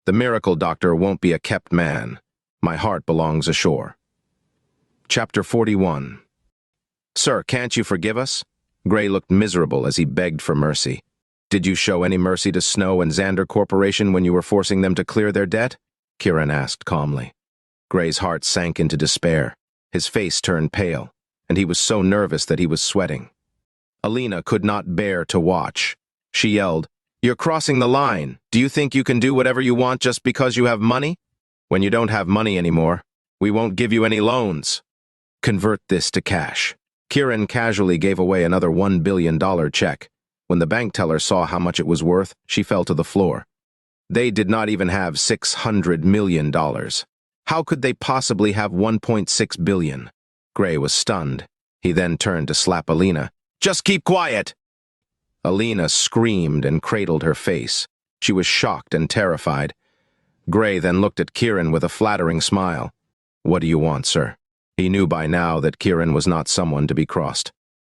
The miracle doctor won't be a kept man. My heart belongs ashore. Chapter 41. Sir, can't you forgive us? Gray looked miserable as he begged for mercy. Did you show any mercy to Snow and Xander Corporation when you were forcing them to clear their debt? Kiran asked calmly. Gray's heart sank into despair. His face turned pale, and he was so nervous that he was sweating. Alina could not bear to watch. She yelled, "You're crossing the line. Do you think you can do whatever you want just because you have money? When you don't have money anymore, we won't give you any loans. Convert this to cash." Kiran casually gave away another $1 billion check. When the bank teller saw how much it was worth, she fell to the floor. They did not even have $600 million. How could they possibly have $1.6 billion? Gray was stunned. He then turned to slap Alina. "Just keep quiet!" Alina screamed and cradled her face. She was shocked and terrified. Gray then looked at Kiran with a flattering smile. "What do you want, sir?" He knew by now that Kiran was not someone to be crossed.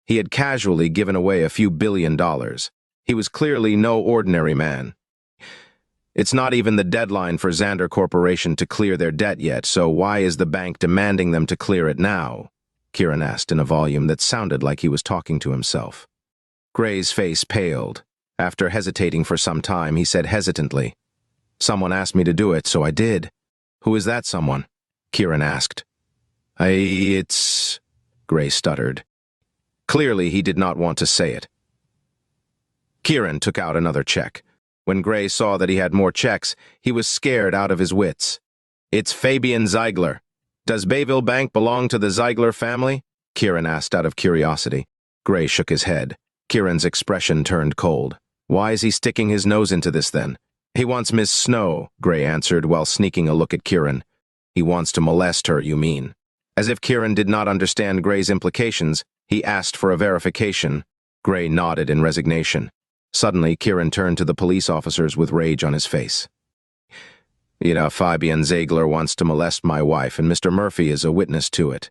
He had casually given away a few $1 billion. He was clearly no ordinary man. It's not even the deadline for Xander Corporation to clear their debt yet, so why is the bank demanding them to clear it now? Kiran asked in a volume that sounded like he was talking to himself. Gray's face paled. After hesitating for some time, he said hesitantly, "Someone asked me to do it, so I did." "Who is that someone?" Kiran asked. It's... Gray stuttered. Clearly, he did not want to say it. Kiran took out another check. When Gray saw that he had more checks, he was scared out of his wits. "It's Fabian Zeigler. Does Bayville Bank belong to the Zeigler family?" Kiran asked out of curiosity. Gray shook his head. Kiran's expression turned cold. "Why is he sticking his nose into this then?" "He wants Miss Snow," Gray answered while sneaking a look at Kiran. "He wants to molest her, you mean?" As if Kiran did not understand Gray's implications, he asked for a verification. Gray nodded in resignation. Suddenly, Kiran turned to the police officers with rage on his face. Fabian Zeigler wants to molest my wife, and Mr. Murphy is a witness to it.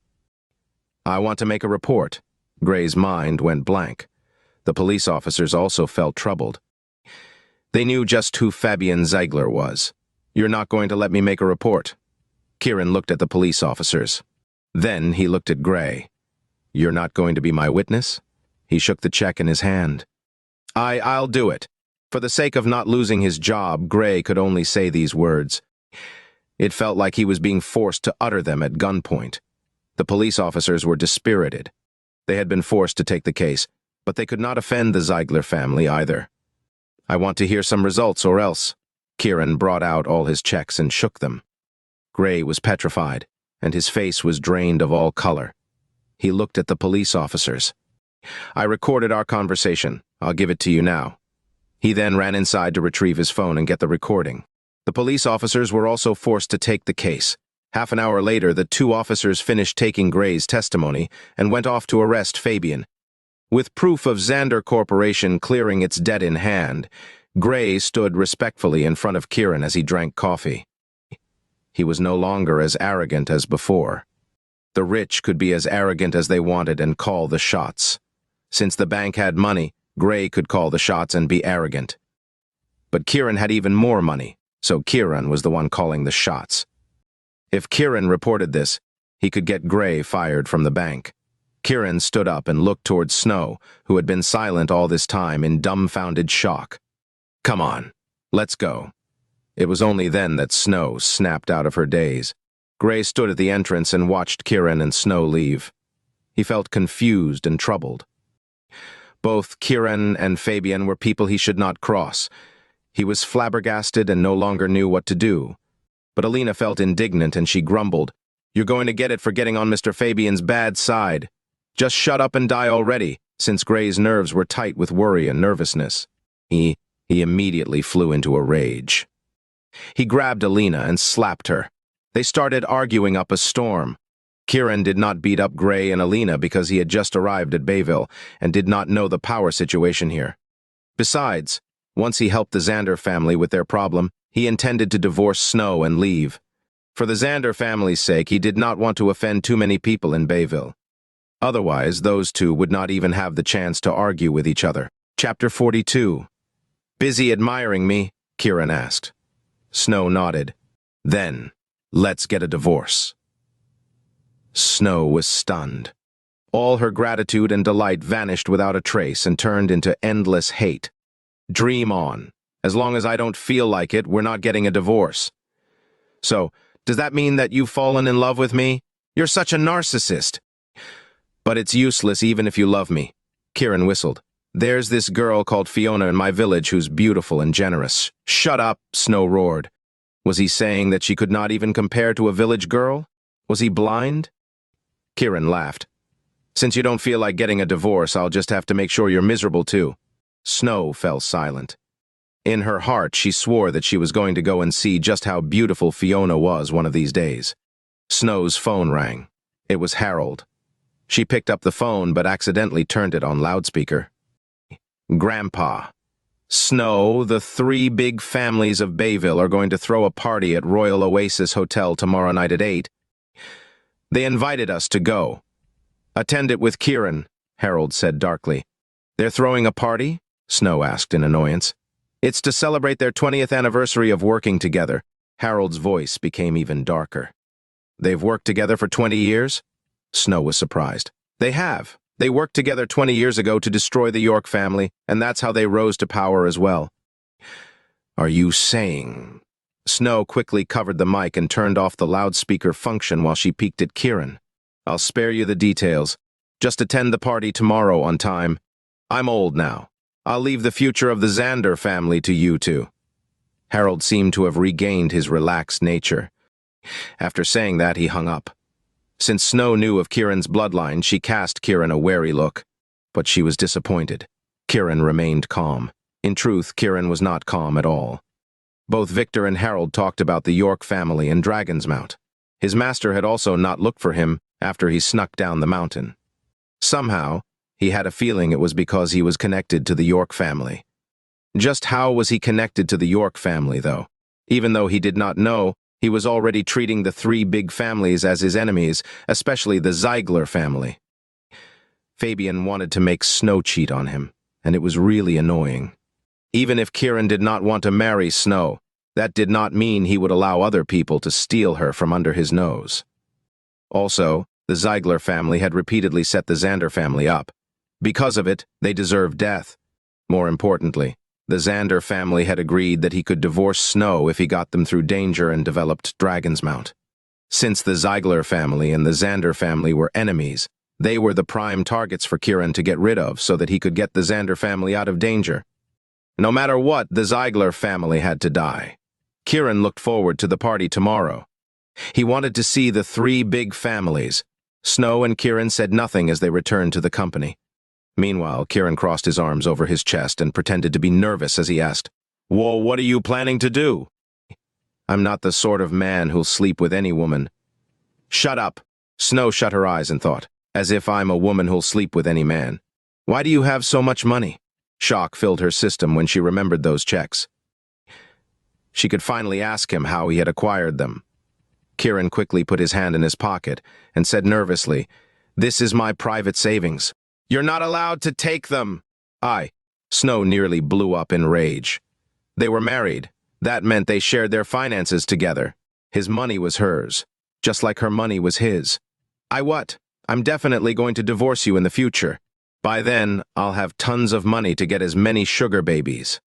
I want to make a report." Gray's mind went blank. The police officers also felt troubled. They knew just who Fabian Zeigler was. "You're not going to let me make a report?" Kiran looked at the police officers. Then he looked at Gray. "You're not going to be my witness?" He shook the check in his hand. I'll do it." For the sake of not losing his job, Gray could only say these words. It felt like he was being forced to utter them at gunpoint. The police officers were dispirited. They had been forced to take the case, but they could not offend the Zeigler family either. "I want to hear some results or else." Kiran brought out all his checks and shook them. Gray was petrified, and his face was drained of all color. He looked at the police officers. "I recorded our conversation. I'll give it to you now." He then ran inside to retrieve his phone and get the recording. The police officers were also forced to take the case. Half an hour later, the two officers finished taking Gray's testimony and went off to arrest Fabian. With proof of Xander Corporation clearing its debt in hand, Gray stood respectfully in front of Kiran as he drank coffee. He was no longer as arrogant as before. The rich could be as arrogant as they wanted and call the shots. Since the bank had money, Gray could call the shots and be arrogant. But Kiran had even more money, so Kiran was the one calling the shots. If Kiran reported this, he could get Gray fired from the bank. Kiran stood up and looked towards Snow, who had been silent all this time in dumbfounded shock. "Come on, let's go." It was only then that Snow snapped out of her daze. Gray stood at the entrance and watched Kiran and Snow leave. He felt confused and troubled. Both Kiran and Fabian were people he should not cross. He was flabbergasted and no longer knew what to do. But Alina felt indignant and she grumbled, "You're going to get it for getting on Mr. Fabian's bad side. Just shut up and die already," since Gray's nerves were tight with worry and nervousness. He immediately flew into a rage. He grabbed Alina and slapped her. They started arguing up a storm. Kiran did not beat up Gray and Alina because he had just arrived at Bayville and did not know the power situation here. Besides, once he helped the Xander family with their problem, he intended to divorce Snow and leave. For the Xander family's sake, he did not want to offend too many people in Bayville. Otherwise, those two would not even have the chance to argue with each other. Chapter 42. "Busy admiring me?" Kiran asked. Snow nodded. Then, let's get a divorce. Snow was stunned. All her gratitude and delight vanished without a trace and turned into endless hate. Dream on. As long as I don't feel like it, we're not getting a divorce. So, does that mean that you've fallen in love with me? You're such a narcissist. But it's useless even if you love me. Kiran whistled. There's this girl called Fiona in my village who's beautiful and generous. Shut up, Snow roared. Was he saying that she could not even compare to a village girl? Was he blind? Kiran laughed. Since you don't feel like getting a divorce, I'll just have to make sure you're miserable too. Snow fell silent. In her heart, she swore that she was going to go and see just how beautiful Fiona was one of these days. Snow's phone rang. It was Harold. She picked up the phone but accidentally turned it on loudspeaker. Grandpa. Snow, the 3 big families of Bayville are going to throw a party at Royal Oasis Hotel tomorrow night at 8. They invited us to go. Attend it with Kiran, Harold said darkly. They're throwing a party? Snow asked in annoyance. It's to celebrate their 20th anniversary of working together. Harold's voice became even darker. They've worked together for 20 years? Snow was surprised. They have. They worked together 20 years ago to destroy the York family, and that's how they rose to power as well. Are you saying... Snow quickly covered the mic and turned off the loudspeaker function while she peeked at Kiran. I'll spare you the details. Just attend the party tomorrow on time. I'm old now. I'll leave the future of the Xander family to you two. Harold seemed to have regained his relaxed nature. After saying that, he hung up. Since Snow knew of Kiran's bloodline, she cast Kiran a wary look. But she was disappointed. Kiran remained calm. In truth, Kiran was not calm at all. Both Victor and Harold talked about the York family and Dragon's Mount. His master had also not looked for him after he snuck down the mountain. Somehow, he had a feeling it was because he was connected to the York family. Just how was he connected to the York family, though? Even though he did not know, he was already treating the 3 big families as his enemies, especially the Zeigler family. Fabian wanted to make Snow cheat on him, and it was really annoying. Even if Kiran did not want to marry Snow, that did not mean he would allow other people to steal her from under his nose. Also, the Zeigler family had repeatedly set the Xander family up. Because of it, they deserved death. More importantly, the Xander family had agreed that he could divorce Snow if he got them through danger and developed Dragon's Mount. Since the Zeigler family and the Xander family were enemies, they were the prime targets for Kiran to get rid of so that he could get the Xander family out of danger. No matter what, the Zeigler family had to die. Kiran looked forward to the party tomorrow. He wanted to see the 3 big families. Snow and Kiran said nothing as they returned to the company. Meanwhile, Kiran crossed his arms over his chest and pretended to be nervous as he asked, "Well, what are you planning to do?" "I'm not the sort of man who'll sleep with any woman." "Shut up." Snow shut her eyes and thought, "As if I'm a woman who'll sleep with any man. Why do you have so much money?" Shock filled her system when she remembered those checks. She could finally ask him how he had acquired them. Kiran quickly put his hand in his pocket and said nervously, "This is my private savings." "You're not allowed to take them." Snow nearly blew up in rage. They were married. That meant they shared their finances together. His money was hers, just like her money was his. I'm definitely going to divorce you in the future. By then, I'll have tons of money to get as many sugar babies."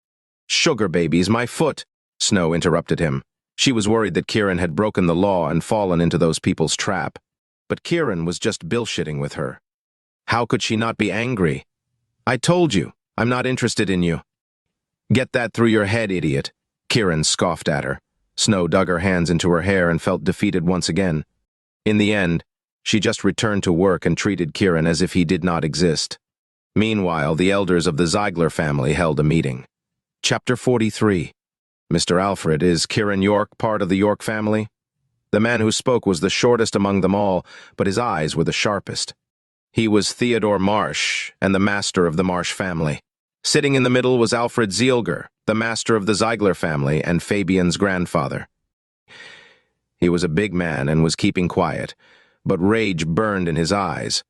"Sugar babies, my foot," Snow interrupted him. She was worried that Kiran had broken the law and fallen into those people's trap. But Kiran was just bullshitting with her. How could she not be angry? "I told you, I'm not interested in you." "Get that through your head, idiot," Kiran scoffed at her. Snow dug her hands into her hair and felt defeated once again. In the end, she just returned to work and treated Kiran as if he did not exist. Meanwhile, the elders of the Zeigler family held a meeting. Chapter 43. Mr. Alfred, is Kiran York part of the York family? The man who spoke was the shortest among them all, but his eyes were the sharpest. He was Theodore Marsh, and the master of the Marsh family. Sitting in the middle was Alfred Zeigler, the master of the Zeigler family and Fabian's grandfather. He was a big man and was keeping quiet, but rage burned in his eyes.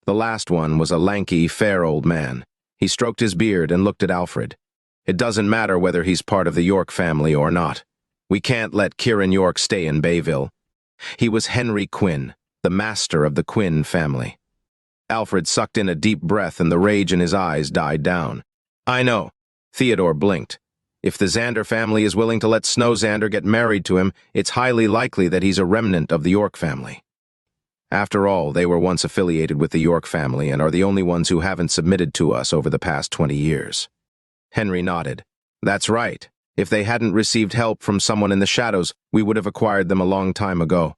The last one was a lanky, fair old man. He stroked his beard and looked at Alfred. "It doesn't matter whether he's part of the York family or not. We can't let Kiran York stay in Bayville. He was Henry Quinn, the master of the Quinn family. Alfred sucked in a deep breath and the rage in his eyes died down. I know. Theodore blinked. If the Xander family is willing to let Snow Xander get married to him, it's highly likely that he's a remnant of the York family. After all, they were once affiliated with the York family and are the only ones who haven't submitted to us over the past 20 years. Henry nodded. That's right. If they hadn't received help from someone in the shadows, we would have acquired them a long time ago.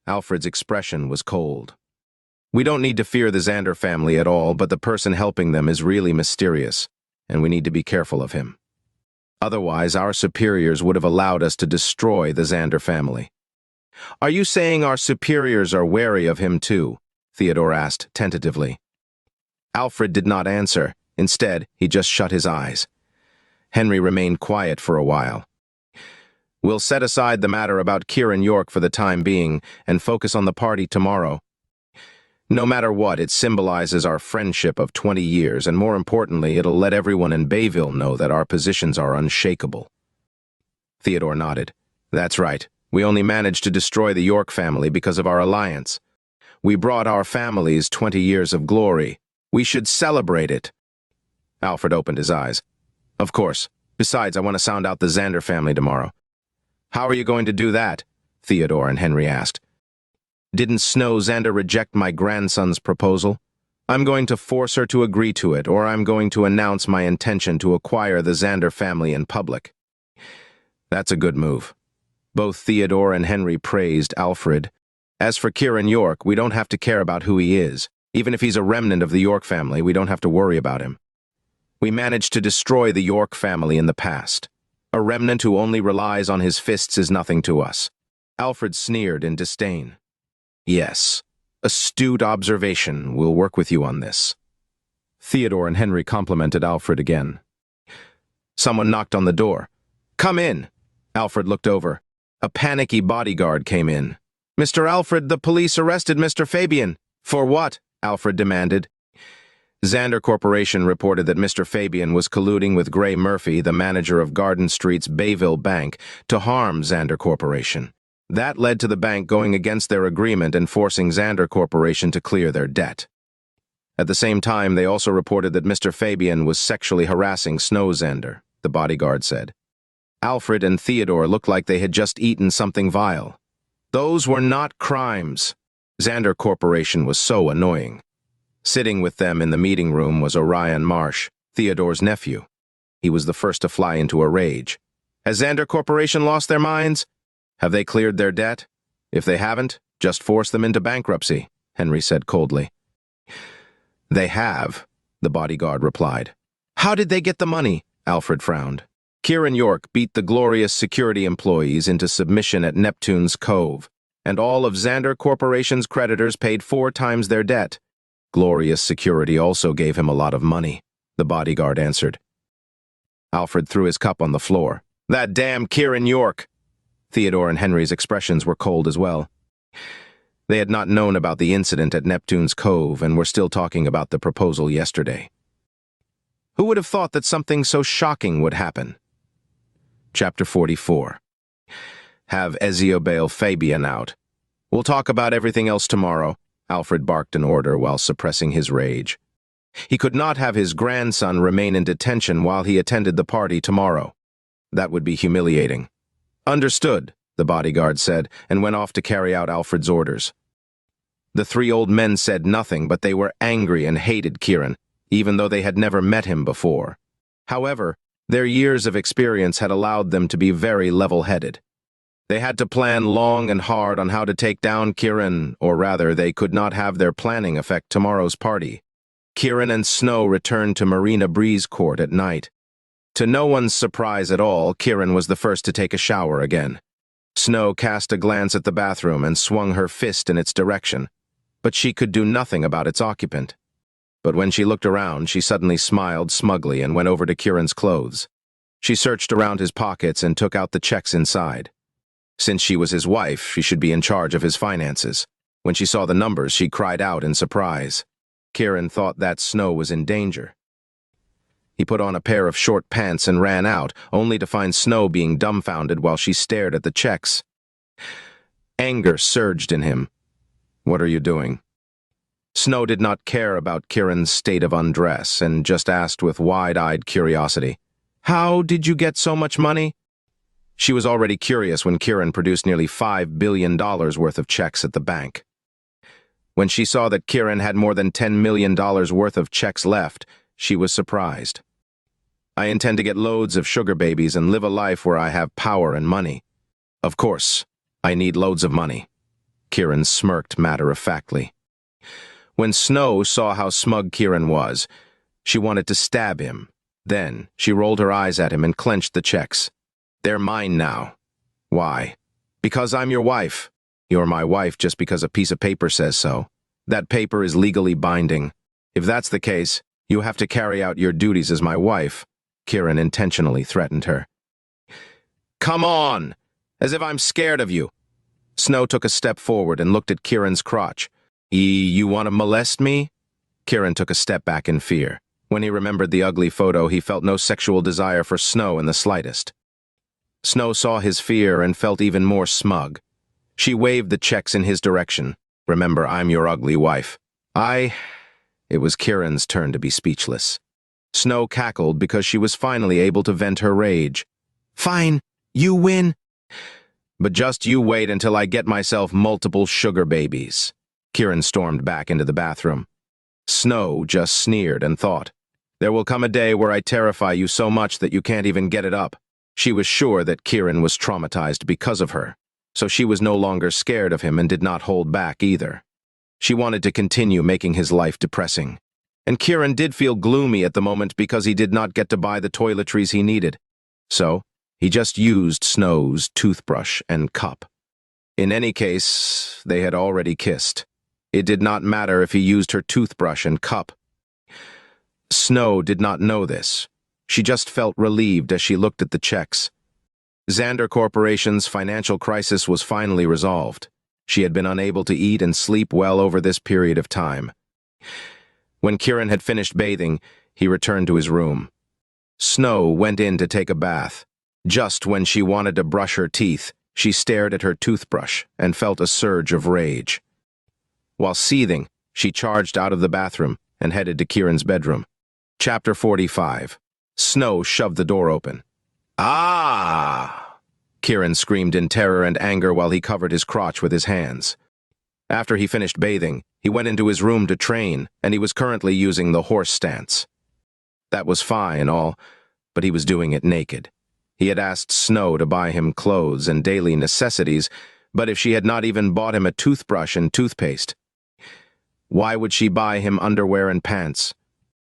Alfred's expression was cold. We don't need to fear the Xander family at all, but the person helping them is really mysterious, and we need to be careful of him. Otherwise, our superiors would have allowed us to destroy the Xander family. Are you saying our superiors are wary of him too? Theodore asked tentatively. Alfred did not answer. Instead, he just shut his eyes. Henry remained quiet for a while. We'll set aside the matter about Kiran York for the time being and focus on the party tomorrow. No matter what, it symbolizes our friendship of 20 years, and more importantly, it'll let everyone in Bayville know that our positions are unshakable. Theodore nodded. That's right. We only managed to destroy the York family because of our alliance. We brought our families 20 years of glory. We should celebrate it. Alfred opened his eyes. Of course. Besides, I want to sound out the Xander family tomorrow. How are you going to do that? Theodore and Henry asked. Didn't Snow Xander reject my grandson's proposal? I'm going to force her to agree to it, or I'm going to announce my intention to acquire the Xander family in public. That's a good move. Both Theodore and Henry praised Alfred. As for Kiran York, we don't have to care about who he is. Even if he's a remnant of the York family, we don't have to worry about him. We managed to destroy the York family in the past. A remnant who only relies on his fists is nothing to us. Alfred sneered in disdain. Yes, astute observation. We'll work with you on this. Theodore and Henry complimented Alfred again. Someone knocked on the door. Come in. Alfred looked over. A panicky bodyguard came in. Mr. Alfred, the police arrested Mr. Fabian. For what? Alfred demanded. Xander Corporation reported that Mr. Fabian was colluding with Gray Murphy, the manager of Garden Street's Bayville Bank, to harm Xander Corporation. That led to the bank going against their agreement and forcing Xander Corporation to clear their debt. At the same time, they also reported that Mr. Fabian was sexually harassing Snow Xander, the bodyguard said. Alfred and Theodore looked like they had just eaten something vile. Those were not crimes. Xander Corporation was so annoying. Sitting with them in the meeting room was Orion Marsh, Theodore's nephew. He was the first to fly into a rage. Has Xander Corporation lost their minds? Have they cleared their debt? If they haven't, just force them into bankruptcy, Henry said coldly. They have, the bodyguard replied. How did they get the money? Alfred frowned. Kiran York beat the glorious security employees into submission at Neptune's Cove, and all of Xander Corporation's creditors paid 4 times their debt. Glorious security also gave him a lot of money, the bodyguard answered. Alfred threw his cup on the floor. That damn Kiran York! Theodore and Henry's expressions were cold as well. They had not known about the incident at Neptune's Cove and were still talking about the proposal yesterday. Who would have thought that something so shocking would happen? Chapter 44. Have Ezio bail Fabian out. We'll talk about everything else tomorrow, Alfred barked an order while suppressing his rage. He could not have his grandson remain in detention while he attended the party tomorrow. That would be humiliating. Understood, the bodyguard said, and went off to carry out Alfred's orders. The 3 old men said nothing, but they were angry and hated Kiran, even though they had never met him before. However, their years of experience had allowed them to be very level-headed. They had to plan long and hard on how to take down Kiran, or rather, they could not have their planning affect tomorrow's party. Kiran and Snow returned to Marina Breeze Court at night. To no one's surprise at all, Kiran was the first to take a shower again. Snow cast a glance at the bathroom and swung her fist in its direction, but she could do nothing about its occupant. But when she looked around, she suddenly smiled smugly and went over to Kiran's clothes. She searched around his pockets and took out the checks inside. Since she was his wife, she should be in charge of his finances. When she saw the numbers, she cried out in surprise. Kiran thought that Snow was in danger. He put on a pair of short pants and ran out, only to find Snow being dumbfounded while she stared at the checks. Anger surged in him. "What are you doing?" Snow did not care about Kiran's state of undress and just asked with wide-eyed curiosity, "How did you get so much money?" She was already curious when Kiran produced nearly $5 billion worth of checks at the bank. When she saw that Kiran had more than $10 million worth of checks left, she was surprised. "I intend to get loads of sugar babies and live a life where I have power and money. Of course, I need loads of money." Kiran smirked matter-of-factly. When Snow saw how smug Kiran was, she wanted to stab him. Then she rolled her eyes at him and clenched the checks. "They're mine now." "Why?" "Because I'm your wife." "You're my wife just because a piece of paper says so. That paper is legally binding. If that's the case, you have to carry out your duties as my wife." Kiran intentionally threatened her. "Come on! As if I'm scared of you." Snow took a step forward and looked at Kiran's crotch. You want to molest me?" Kiran took a step back in fear. When he remembered the ugly photo, he felt no sexual desire for Snow in the slightest. Snow saw his fear and felt even more smug. She waved the checks in his direction. "Remember, I'm your ugly wife." It was Kiran's turn to be speechless. Snow cackled because she was finally able to vent her rage. "Fine, you win. But just you wait until I get myself multiple sugar babies." Kiran stormed back into the bathroom. Snow just sneered and thought, "There will come a day where I terrify you so much that you can't even get it up." She was sure that Kiran was traumatized because of her, so she was no longer scared of him and did not hold back either. She wanted to continue making his life depressing. And Kiran did feel gloomy at the moment because he did not get to buy the toiletries he needed. So, he just used Snow's toothbrush and cup. In any case, they had already kissed. It did not matter if he used her toothbrush and cup. Snow did not know this. She just felt relieved as she looked at the checks. Xander Corporation's financial crisis was finally resolved. She had been unable to eat and sleep well over this period of time. When Kiran had finished bathing, he returned to his room. Snow went in to take a bath. Just when she wanted to brush her teeth, she stared at her toothbrush and felt a surge of rage. While seething, she charged out of the bathroom and headed to Kiran's bedroom. Chapter 45. Snow shoved the door open. "Ah!" Kiran screamed in terror and anger while he covered his crotch with his hands. After he finished bathing, he went into his room to train, and he was currently using the horse stance. That was fine and all, but he was doing it naked. He had asked Snow to buy him clothes and daily necessities, but if she had not even bought him a toothbrush and toothpaste, why would she buy him underwear and pants?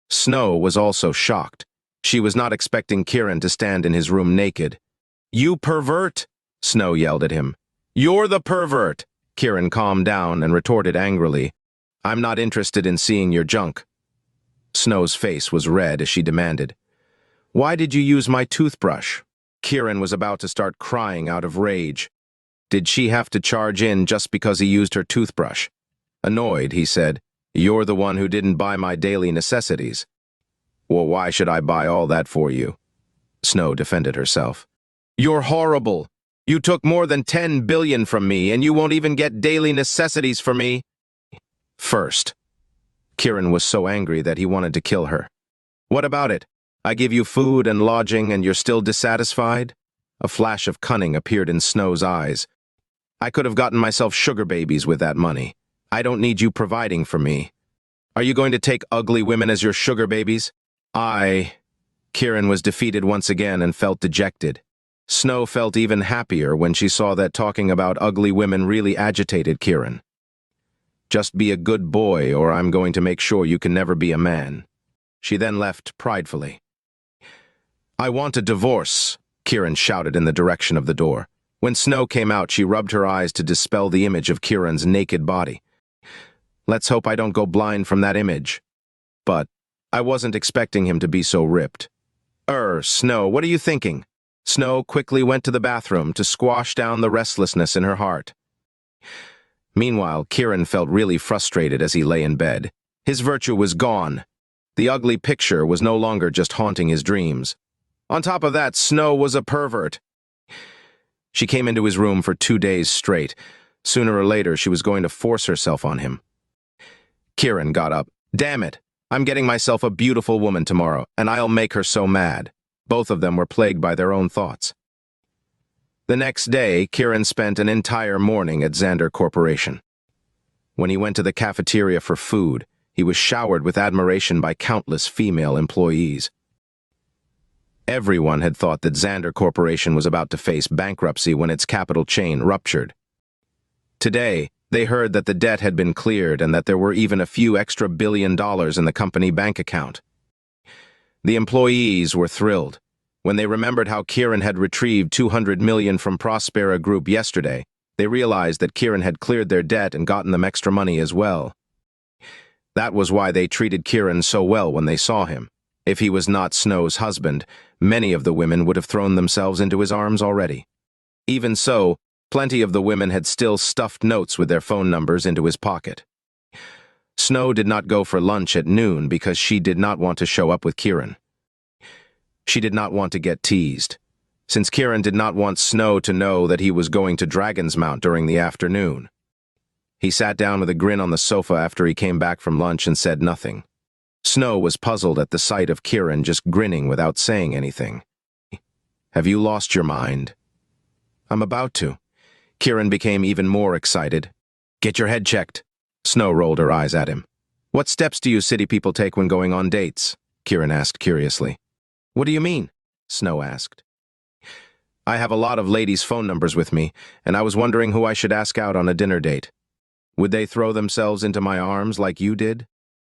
Snow was also shocked. She was not expecting Kiran to stand in his room naked. "You pervert!" Snow yelled at him. "You're the pervert!" Kiran calmed down and retorted angrily. "I'm not interested in seeing your junk." Snow's face was red as she demanded, "Why did you use my toothbrush?" Kiran was about to start crying out of rage. Did she have to charge in just because he used her toothbrush? Annoyed, he said, "You're the one who didn't buy my daily necessities." "Well, why should I buy all that for you?" Snow defended herself. "You're horrible. You took more than 10 billion from me, and you won't even get daily necessities for me." First, Kiran was so angry that he wanted to kill her. "What about it? I give you food and lodging, and you're still dissatisfied?" A flash of cunning appeared in Snow's eyes. "I could have gotten myself sugar babies with that money. I don't need you providing for me. Are you going to take ugly women as your sugar babies?" Kiran was defeated once again and felt dejected. Snow felt even happier when she saw that talking about ugly women really agitated Kiran. "Just be a good boy, or I'm going to make sure you can never be a man." She then left pridefully. "I want a divorce," Kiran shouted in the direction of the door. When Snow came out, she rubbed her eyes to dispel the image of Kiran's naked body. "Let's hope I don't go blind from that image." But I wasn't expecting him to be so ripped. Snow, what are you thinking?" Snow quickly went to the bathroom to squash down the restlessness in her heart. Meanwhile, Kiran felt really frustrated as he lay in bed. His virtue was gone. The ugly picture was no longer just haunting his dreams. On top of that, Snow was a pervert. She came into his room for 2 days straight. Sooner or later, she was going to force herself on him. Kiran got up. Damn it! I'm getting myself a beautiful woman tomorrow, and I'll make her so mad. Both of them were plagued by their own thoughts. The next day, Kiran spent an entire morning at Xander Corporation. When he went to the cafeteria for food, he was showered with admiration by countless female employees. Everyone had thought that Xander Corporation was about to face bankruptcy when its capital chain ruptured. Today, they heard that the debt had been cleared and that there were even a few extra $1 billion in the company bank account. The employees were thrilled. When they remembered how Kiran had retrieved $200 million from Prospera Group yesterday, they realized that Kiran had cleared their debt and gotten them extra money as well. That was why they treated Kiran so well when they saw him. If he was not Snow's husband, many of the women would have thrown themselves into his arms already. Even so, plenty of the women had still stuffed notes with their phone numbers into his pocket. Snow did not go for lunch at noon because she did not want to show up with Kiran. She did not want to get teased, since Kiran did not want Snow to know that he was going to Dragon's Mount during the afternoon. He sat down with a grin on the sofa after he came back from lunch and said nothing. Snow was puzzled at the sight of Kiran just grinning without saying anything. Have you lost your mind? I'm about to. Kiran became even more excited. Get your head checked. Snow rolled her eyes at him. What steps do you city people take when going on dates? Kiran asked curiously. What do you mean? Snow asked. I have a lot of ladies' phone numbers with me, and I was wondering who I should ask out on a dinner date. Would they throw themselves into my arms like you did?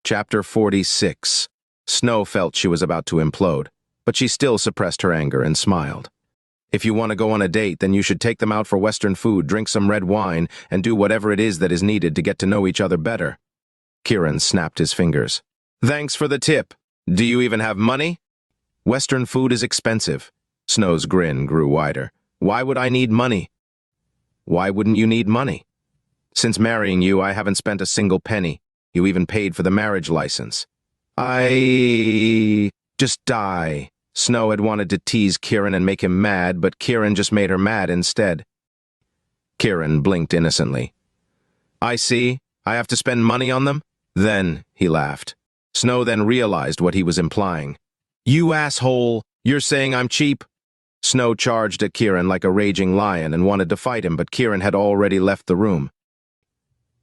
Chapter 46. Snow felt she was about to implode, but she still suppressed her anger and smiled. If you want to go on a date, then you should take them out for Western food, drink some red wine, and do whatever it is that is needed to get to know each other better. Kiran snapped his fingers. Thanks for the tip. Do you even have money? Western food is expensive. Snow's grin grew wider. Why would I need money? Why wouldn't you need money? Since marrying you, I haven't spent a single penny. You even paid for the marriage license. Just die. Snow had wanted to tease Kiran and make him mad, but Kiran just made her mad instead. Kiran blinked innocently. I see. I have to spend money on them? Then, he laughed. Snow then realized what he was implying. You asshole! You're saying I'm cheap? Snow charged at Kiran like a raging lion and wanted to fight him, but Kiran had already left the room.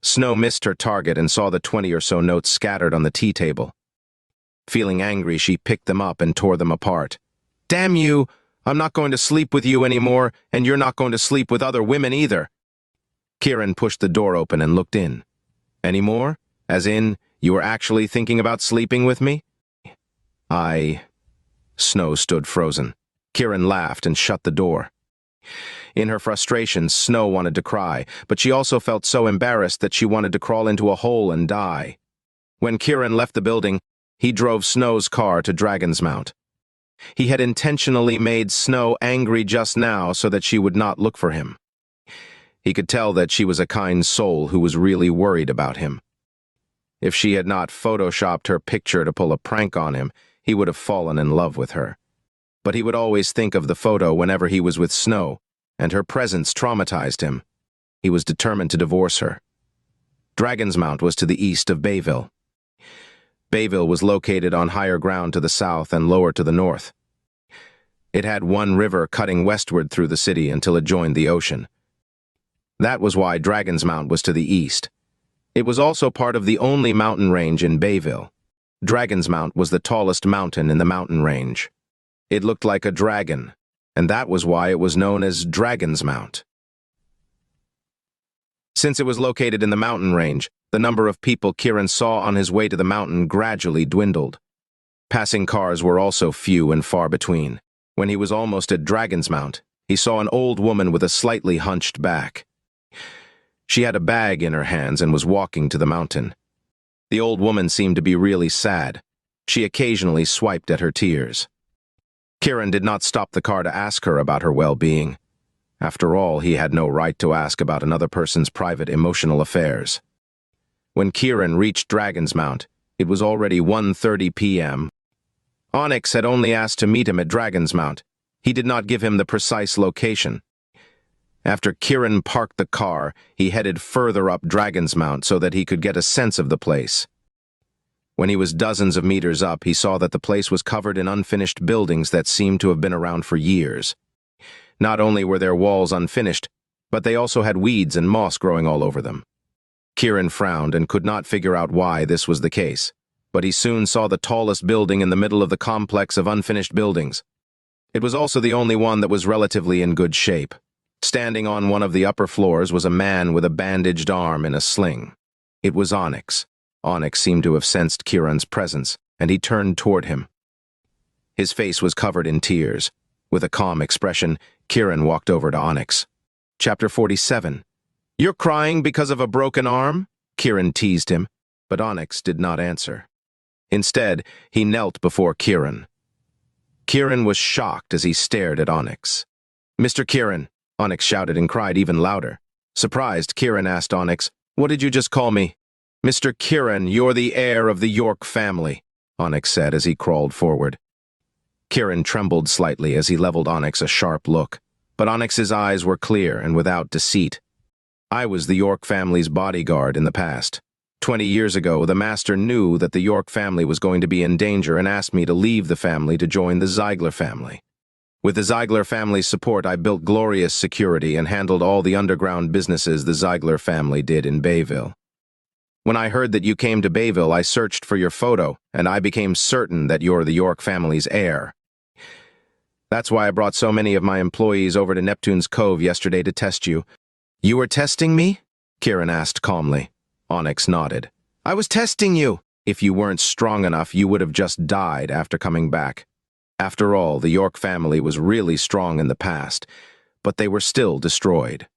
Snow missed her target and saw the 20 or so notes scattered on the tea table. Feeling angry, she picked them up and tore them apart. Damn you! I'm not going to sleep with you anymore, and you're not going to sleep with other women either. Kiran pushed the door open and looked in. Any more? As in, you were actually thinking about sleeping with me? Snow stood frozen. Kiran laughed and shut the door. In her frustration, Snow wanted to cry, but she also felt so embarrassed that she wanted to crawl into a hole and die. When Kiran left the building, he drove Snow's car to Dragon's Mount. He had intentionally made Snow angry just now so that she would not look for him. He could tell that she was a kind soul who was really worried about him. If she had not photoshopped her picture to pull a prank on him, he would have fallen in love with her. But he would always think of the photo whenever he was with Snow, and her presence traumatized him. He was determined to divorce her. Dragon's Mount was to the east of Bayville. Bayville was located on higher ground to the south and lower to the north. It had one river cutting westward through the city until it joined the ocean. That was why Dragon's Mount was to the east. It was also part of the only mountain range in Bayville. Dragon's Mount was the tallest mountain in the mountain range. It looked like a dragon, and that was why it was known as Dragon's Mount. Since it was located in the mountain range, the number of people Kiran saw on his way to the mountain gradually dwindled. Passing cars were also few and far between. When he was almost at Dragon's Mount, he saw an old woman with a slightly hunched back. She had a bag in her hands and was walking to the mountain. The old woman seemed to be really sad. She occasionally swiped at her tears. Kiran did not stop the car to ask her about her well-being. After all, he had no right to ask about another person's private emotional affairs. When Kiran reached Dragon's Mount, It was already 1:30 p.m. Onyx had only asked to meet him at Dragon's Mount. He did not give him the precise location. After Kiran parked the car, he headed further up Dragon's Mount so that he could get a sense of the place. When he was dozens of meters up, he saw that the place was covered in unfinished buildings that seemed to have been around for years. Not only were their walls unfinished, but they also had weeds and moss growing all over them. Kiran frowned and could not figure out why this was the case, but he soon saw the tallest building in the middle of the complex of unfinished buildings. It was also the only one that was relatively in good shape. Standing on one of the upper floors was a man with a bandaged arm in a sling. It was Onyx. Onyx seemed to have sensed Kiran's presence, and he turned toward him. His face was covered in tears. With a calm expression, Kiran walked over to Onyx. Chapter 47. "You're crying because of a broken arm?" Kiran teased him, but Onyx did not answer. Instead, he knelt before Kiran. Kiran was shocked as he stared at Onyx. "Mr. Kiran," Onyx shouted and cried even louder. Surprised, Kiran asked Onyx, "What did you just call me?" "Mr. Kiran, you're the heir of the York family," Onyx said as he crawled forward. Kiran trembled slightly as he leveled Onyx a sharp look, but Onyx's eyes were clear and without deceit. "I was the York family's bodyguard in the past. 20 years ago, the master knew that the York family was going to be in danger and asked me to leave the family to join the Zeigler family. With the Zeigler family's support, I built glorious security and handled all the underground businesses the Zeigler family did in Bayville. When I heard that you came to Bayville, I searched for your photo, and I became certain that you're the York family's heir. That's why I brought so many of my employees over to Neptune's Cove yesterday to test you." "You were testing me?" Kiran asked calmly. Onyx nodded. "I was testing you. If you weren't strong enough, you would have just died after coming back. After all, the York family was really strong in the past, but they were still destroyed."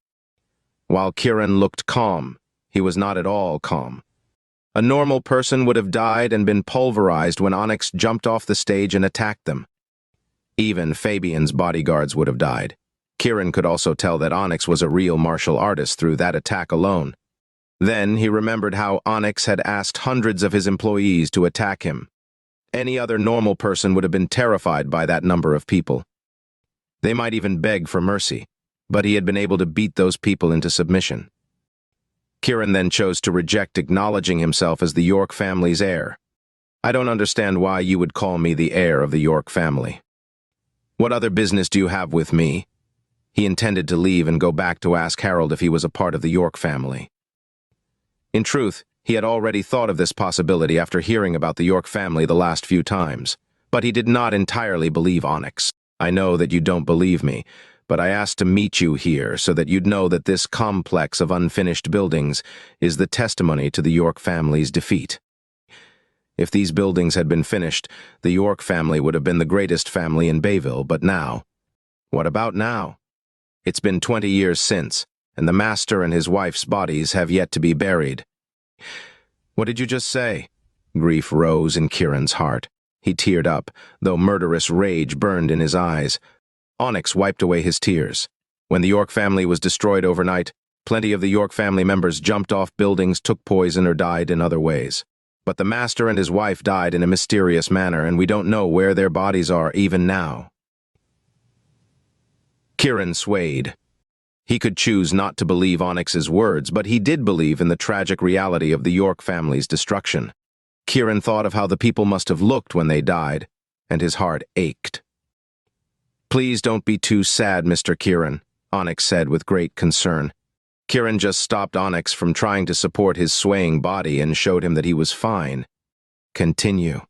While Kiran looked calm, he was not at all calm. A normal person would have died and been pulverized when Onyx jumped off the stage and attacked them. Even Fabian's bodyguards would have died. Kiran could also tell that Onyx was a real martial artist through that attack alone. Then he remembered how Onyx had asked hundreds of his employees to attack him. Any other normal person would have been terrified by that number of people. They might even beg for mercy, but he had been able to beat those people into submission. Kiran then chose to reject acknowledging himself as the York family's heir. "I don't understand why you would call me the heir of the York family. What other business do you have with me?" He intended to leave and go back to ask Harold if he was a part of the York family. In truth, he had already thought of this possibility after hearing about the York family the last few times, but he did not entirely believe Onyx. "I know that you don't believe me, but I asked to meet you here so that you'd know that this complex of unfinished buildings is the testimony to the York family's defeat. If these buildings had been finished, the York family would have been the greatest family in Bayville, but now? What about now? It's been 20 years since, and the master and his wife's bodies have yet to be buried." "What did you just say?" Grief rose in Kiran's heart. He teared up, though murderous rage burned in his eyes. Onyx wiped away his tears. When the York family was destroyed overnight, plenty of the York family members jumped off buildings, took poison, or died in other ways. But the master and his wife died in a mysterious manner, and we don't know where their bodies are even now. Kiran swayed. He could choose not to believe Onyx's words, but he did believe in the tragic reality of the York family's destruction. Kiran thought of how the people must have looked when they died, and his heart ached. "Please don't be too sad, Mr. Kiran," Onyx said with great concern. Kiran just stopped Onyx from trying to support his swaying body and showed him that he was fine. "Continue."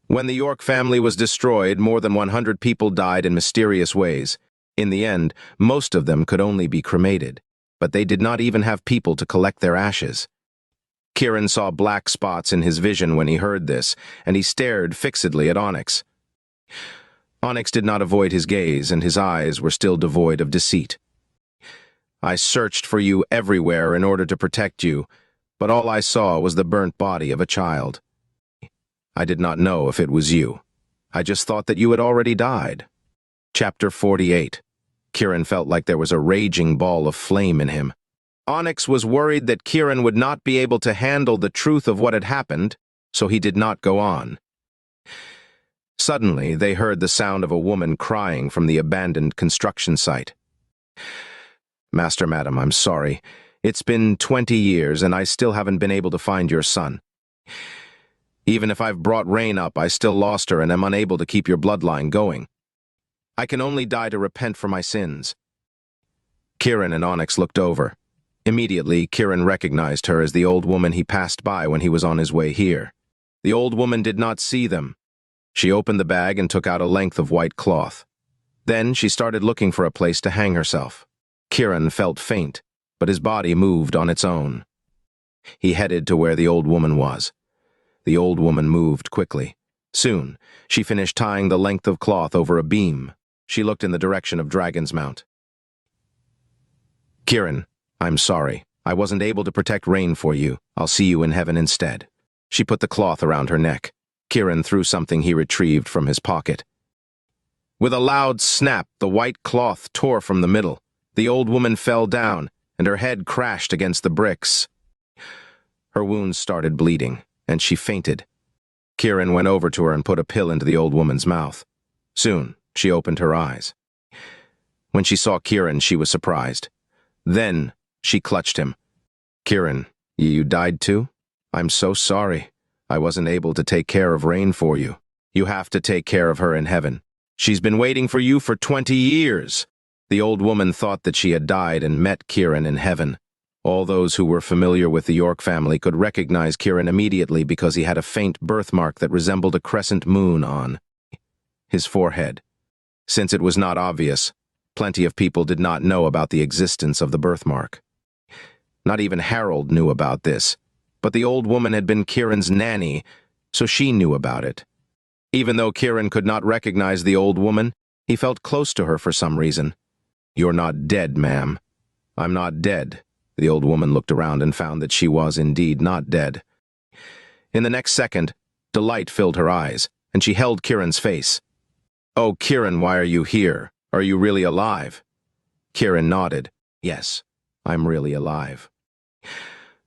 "When the York family was destroyed, more than 100 people died in mysterious ways. In the end, most of them could only be cremated, but they did not even have people to collect their ashes." Kiran saw black spots in his vision when he heard this, and he stared fixedly at Onyx. Onyx did not avoid his gaze, and his eyes were still devoid of deceit. "I searched for you everywhere in order to protect you, but all I saw was the burnt body of a child. I did not know if it was you. I just thought that you had already died." Chapter 48. Kiran felt like there was a raging ball of flame in him. Onyx was worried that Kiran would not be able to handle the truth of what had happened, so he did not go on. Suddenly, they heard the sound of a woman crying from the abandoned construction site. "Master, madam, I'm sorry. It's been 20 years and I still haven't been able to find your son. Even if I've brought Rain up, I still lost her and am unable to keep your bloodline going. I can only die to repent for my sins." Kiran and Onyx looked over. Immediately, Kiran recognized her as the old woman he passed by when he was on his way here. The old woman did not see them. She opened the bag and took out a length of white cloth. Then she started looking for a place to hang herself. Kiran felt faint, but his body moved on its own. He headed to where the old woman was. The old woman moved quickly. Soon, she finished tying the length of cloth over a beam. She looked in the direction of Dragon's Mount. "Kiran, I'm sorry. I wasn't able to protect Rain for you. I'll see you in heaven instead." She put the cloth around her neck. Kiran threw something he retrieved from his pocket. With a loud snap, the white cloth tore from the middle. The old woman fell down, and her head crashed against the bricks. Her wounds started bleeding, and she fainted. Kiran went over to her and put a pill into the old woman's mouth. Soon, she opened her eyes. When she saw Kiran, she was surprised. Then, she clutched him. "Kiran, you died too? I'm so sorry. I wasn't able to take care of Rain for you. You have to take care of her in heaven. She's been waiting for you for 20 years. The old woman thought that she had died and met Kiran in heaven. All those who were familiar with the York family could recognize Kiran immediately because he had a faint birthmark that resembled a crescent moon on his forehead. Since it was not obvious, plenty of people did not know about the existence of the birthmark. Not even Harold knew about this, but the old woman had been Kiran's nanny, so she knew about it. Even though Kiran could not recognize the old woman, he felt close to her for some reason. "You're not dead, ma'am." "I'm not dead." The old woman looked around and found that she was indeed not dead. In the next second, delight filled her eyes, and she held Kiran's face. "Oh, Kiran, why are you here? Are you really alive?" Kiran nodded. "Yes, I'm really alive."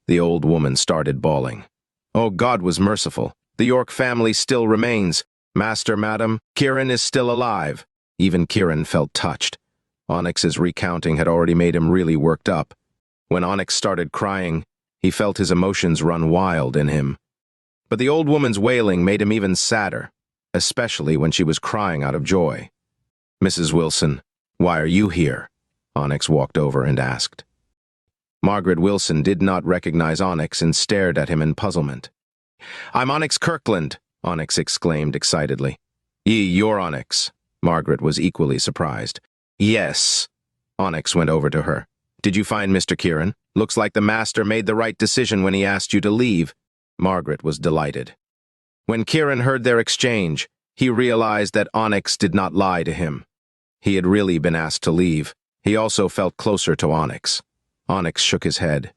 The old woman started bawling. "Oh, God was merciful. The York family still remains. Master, madam, Kiran is still alive." Even Kiran felt touched. Onyx's recounting had already made him really worked up. When Onyx started crying, he felt his emotions run wild in him. But the old woman's wailing made him even sadder, especially when she was crying out of joy. "Mrs. Wilson, why are you here?" Onyx walked over and asked. Margaret Wilson did not recognize Onyx and stared at him in puzzlement. "I'm Onyx Kirkland," Onyx exclaimed excitedly. "You're Onyx." Margaret was equally surprised. "Yes." Onyx went over to her. "Did you find Mr. Kiran? Looks like the master made the right decision when he asked you to leave." Margaret was delighted. When Kiran heard their exchange, he realized that Onyx did not lie to him. He had really been asked to leave. He also felt closer to Onyx. Onyx shook his head.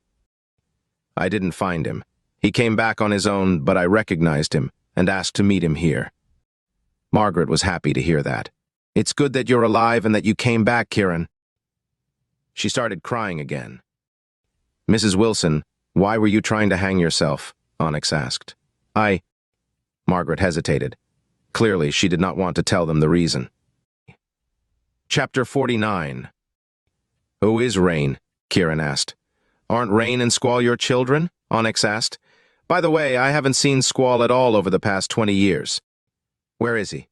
"I didn't find him. He came back on his own, but I recognized him and asked to meet him here." Margaret was happy to hear that. "It's good that you're alive and that you came back, Kiran." She started crying again. "Mrs. Wilson, why were you trying to hang yourself?" Onyx asked. Margaret hesitated. Clearly, she did not want to tell them the reason. Chapter 49. "Who is Rain?" Kiran asked. "Aren't Rain and Squall your children?" Onyx asked. "By the way, I haven't seen Squall at all over the past 20 years. Where is he?"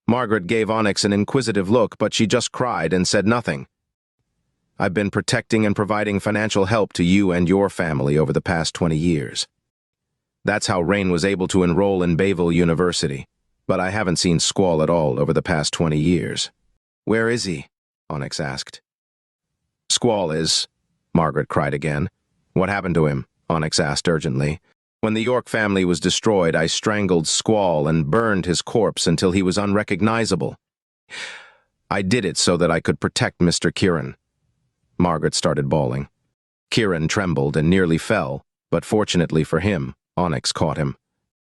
Margaret gave Onyx an inquisitive look, but she just cried and said nothing. "I've been protecting and providing financial help to you and your family over the past 20 years. That's how Rain was able to enroll in Bayville University, but I haven't seen Squall at all over the past 20 years. Where is he?" Onyx asked. "Squall is," Margaret cried again. "What happened to him?" Onyx asked urgently. "When the York family was destroyed, I strangled Squall and burned his corpse until he was unrecognizable. I did it so that I could protect Mr. Kiran." Margaret started bawling. Kiran trembled and nearly fell, but fortunately for him, Onyx caught him.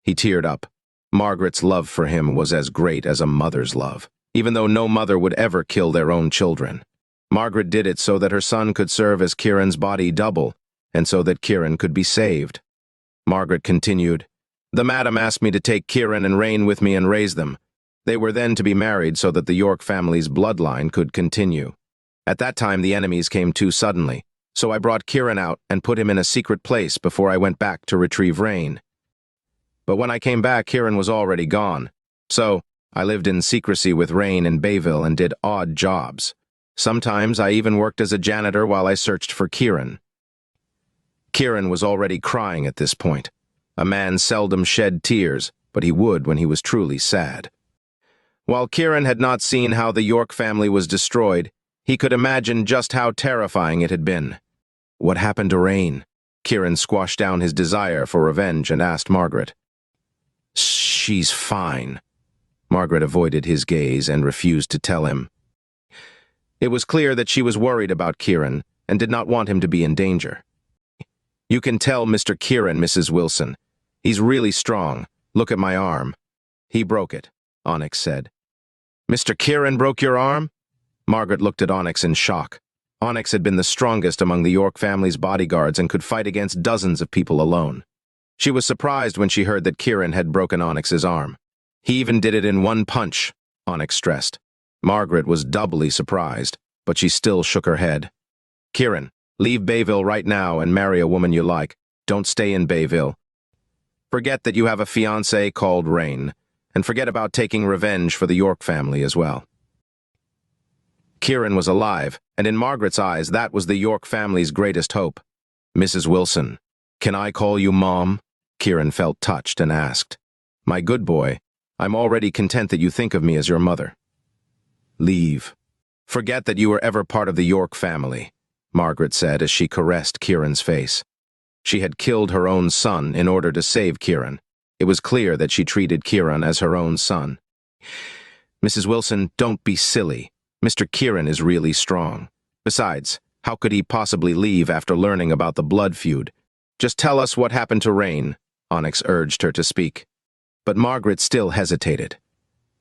He teared up. Margaret's love for him was as great as a mother's love, even though no mother would ever kill their own children. Margaret did it so that her son could serve as Kiran's body double, and so that Kiran could be saved. Margaret continued, The madam asked me to take Kiran and Rain with me and raise them. They were then to be married so that the York family's bloodline could continue. At that time, the enemies came too suddenly, so I brought Kiran out and put him in a secret place before I went back to retrieve Rain. But when I came back, Kiran was already gone. So, I lived in secrecy with Rain in Bayville and did odd jobs. Sometimes I even worked as a janitor while I searched for Kiran. Kiran was already crying at this point. A man seldom shed tears, but he would when he was truly sad. While Kiran had not seen how the York family was destroyed, he could imagine just how terrifying it had been. What happened to Rain? Kiran squashed down his desire for revenge and asked Margaret. She's fine. Margaret avoided his gaze and refused to tell him. It was clear that she was worried about Kiran and did not want him to be in danger. You can tell Mr. Kiran, Mrs. Wilson. He's really strong. Look at my arm. He broke it, Onyx said. Mr. Kiran broke your arm? Margaret looked at Onyx in shock. Onyx had been the strongest among the York family's bodyguards and could fight against dozens of people alone. She was surprised when she heard that Kiran had broken Onyx's arm. He even did it in one punch, Onyx stressed. Margaret was doubly surprised, but she still shook her head. Kiran, leave Bayville right now and marry a woman you like. Don't stay in Bayville. Forget that you have a fiancée called Rain, and forget about taking revenge for the York family as well. Kiran was alive, and in Margaret's eyes, that was the York family's greatest hope. Mrs. Wilson, can I call you Mom? Kiran felt touched and asked. My good boy, I'm already content that you think of me as your mother. Leave. Forget that you were ever part of the York family, Margaret said as she caressed Kiran's face. She had killed her own son in order to save Kiran. It was clear that she treated Kiran as her own son. Mrs. Wilson, don't be silly. Mr. Kiran is really strong. Besides, how could he possibly leave after learning about the blood feud? Just tell us what happened to Rain, Onyx urged her to speak. But Margaret still hesitated.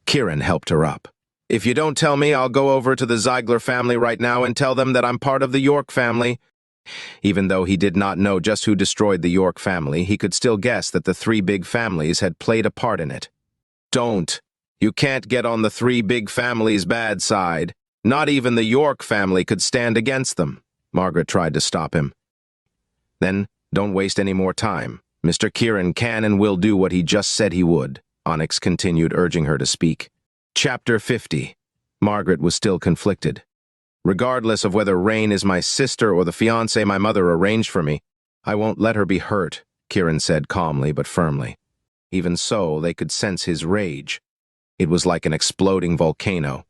Kiran helped her up. If you don't tell me, I'll go over to the Zeigler family right now and tell them that I'm part of the York family. Even though he did not know just who destroyed the York family, he could still guess that the three big families had played a part in it. Don't. You can't get on the three big families' bad side. Not even the York family could stand against them. Margaret tried to stop him. Then, don't waste any more time. Mr. Kiran can and will do what he just said he would, Onyx continued, urging her to speak. Chapter 50. Margaret was still conflicted. Regardless of whether Rain is my sister or the fiancé my mother arranged for me, I won't let her be hurt, Kiran said calmly but firmly. Even so, they could sense his rage. It was like an exploding volcano.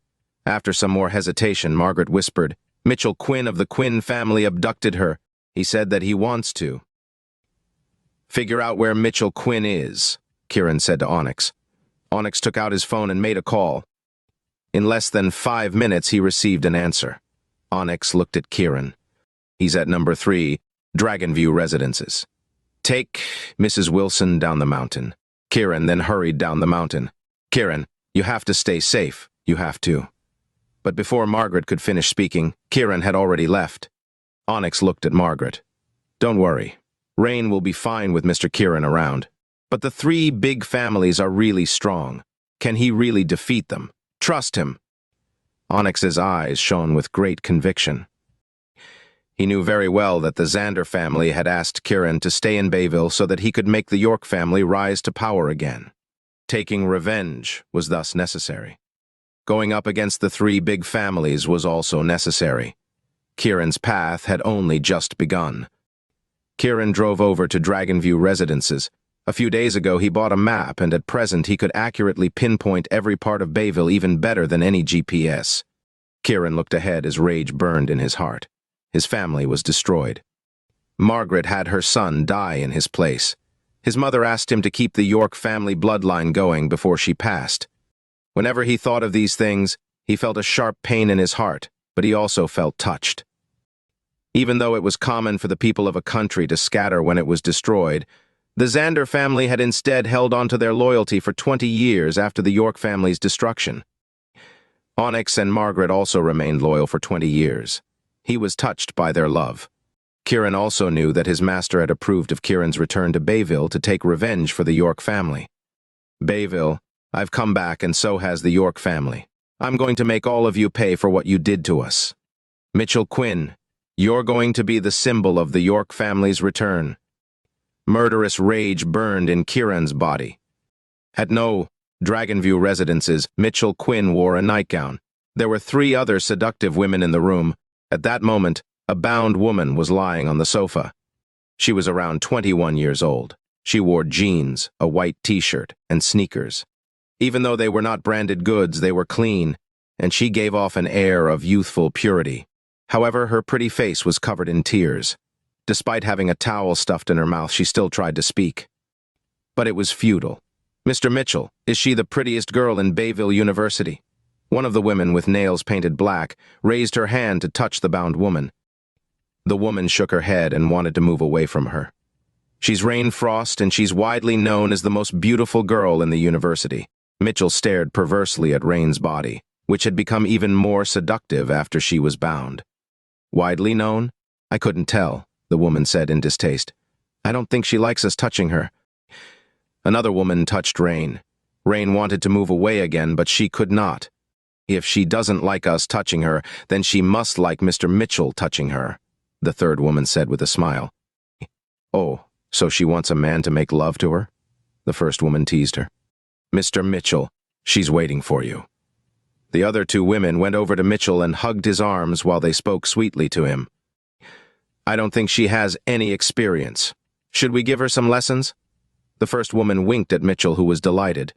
After some more hesitation, Margaret whispered, Mitchell Quinn of the Quinn family abducted her. He said that he wants to. Figure out where Mitchell Quinn is, Kiran said to Onyx. Onyx took out his phone and made a call. In less than 5 minutes, he received an answer. Onyx looked at Kiran. He's at number 3, Dragonview Residences. Take Mrs. Wilson down the mountain. Kiran then hurried down the mountain. Kiran, you have to stay safe. You have to. But before Margaret could finish speaking, Kiran had already left. Onyx looked at Margaret. Don't worry. Rain will be fine with Mr. Kiran around. But the three big families are really strong. Can he really defeat them? Trust him. Onyx's eyes shone with great conviction. He knew very well that the Xander family had asked Kiran to stay in Bayville so that he could make the York family rise to power again. Taking revenge was thus necessary. Going up against the three big families was also necessary. Kiran's path had only just begun. Kiran drove over to Dragonview Residences. A few days ago, he bought a map, and at present he could accurately pinpoint every part of Bayville even better than any GPS. Kiran looked ahead as rage burned in his heart. His family was destroyed. Margaret had her son die in his place. His mother asked him to keep the York family bloodline going before she passed. Whenever he thought of these things, he felt a sharp pain in his heart, but he also felt touched. Even though it was common for the people of a country to scatter when it was destroyed, the Xander family had instead held on to their loyalty for 20 years after the York family's destruction. Onyx and Margaret also remained loyal for 20 years. He was touched by their love. Kiran also knew that his master had approved of Kiran's return to Bayville to take revenge for the York family. Bayville, I've come back and so has the York family. I'm going to make all of you pay for what you did to us. Mitchell Quinn, you're going to be the symbol of the York family's return. Murderous rage burned in Kiran's body. At no Dragonview residences, Mitchell Quinn wore a nightgown. There were 3 other seductive women in the room. At that moment, a bound woman was lying on the sofa. She was around 21 years old. She wore jeans, a white t-shirt, and sneakers. Even though they were not branded goods, they were clean, and she gave off an air of youthful purity. However, her pretty face was covered in tears. Despite having a towel stuffed in her mouth, she still tried to speak. But it was futile. Mr. Mitchell, is she the prettiest girl in Bayville University? One of the women with nails painted black raised her hand to touch the bound woman. The woman shook her head and wanted to move away from her. She's Rain Frost, and she's widely known as the most beautiful girl in the university. Mitchell stared perversely at Rain's body, which had become even more seductive after she was bound. Widely known? I couldn't tell, the woman said in distaste. I don't think she likes us touching her. Another woman touched Rain. Rain wanted to move away again, but she could not. If she doesn't like us touching her, then she must like Mr. Mitchell touching her, the third woman said with a smile. Oh, so she wants a man to make love to her? The first woman teased her. Mr. Mitchell, she's waiting for you. The other 2 women went over to Mitchell and hugged his arms while they spoke sweetly to him. I don't think she has any experience. Should we give her some lessons? The first woman winked at Mitchell, who was delighted.